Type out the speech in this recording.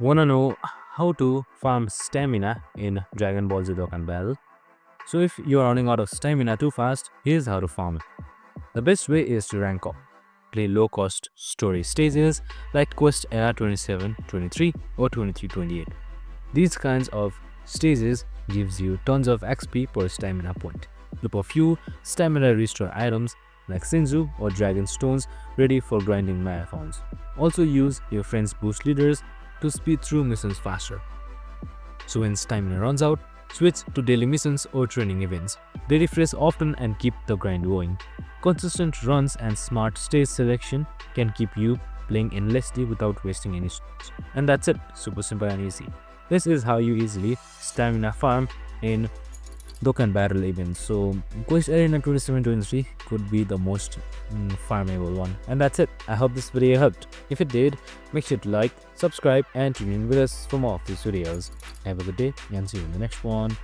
Wanna know how to farm stamina in Dragon Ball Z Dokkan Battle? So if you are running out of stamina too fast, here's how to farm it. The best way is to rank up. Play low-cost story stages like Quest Era 27, 23 or 23-28. These kinds of stages gives you tons of XP per stamina point. Look a few stamina restore items like Senzu or Dragon Stones ready for grinding marathons. Also use your friends' boost leaders to speed through missions faster. So when stamina runs out, switch to daily missions or training events. They refresh often and keep the grind going. Consistent runs and smart stage selection can keep you playing endlessly without wasting any slots. And that's it, super simple and easy. This is how you easily stamina farm in Dokkan Battle events. So Quest Arena 27-23 could be the most farmable one. And that's it. I hope this video helped. If it did, make sure to like, subscribe and tune in with us for more of these videos. Have a good day and see you in the next one.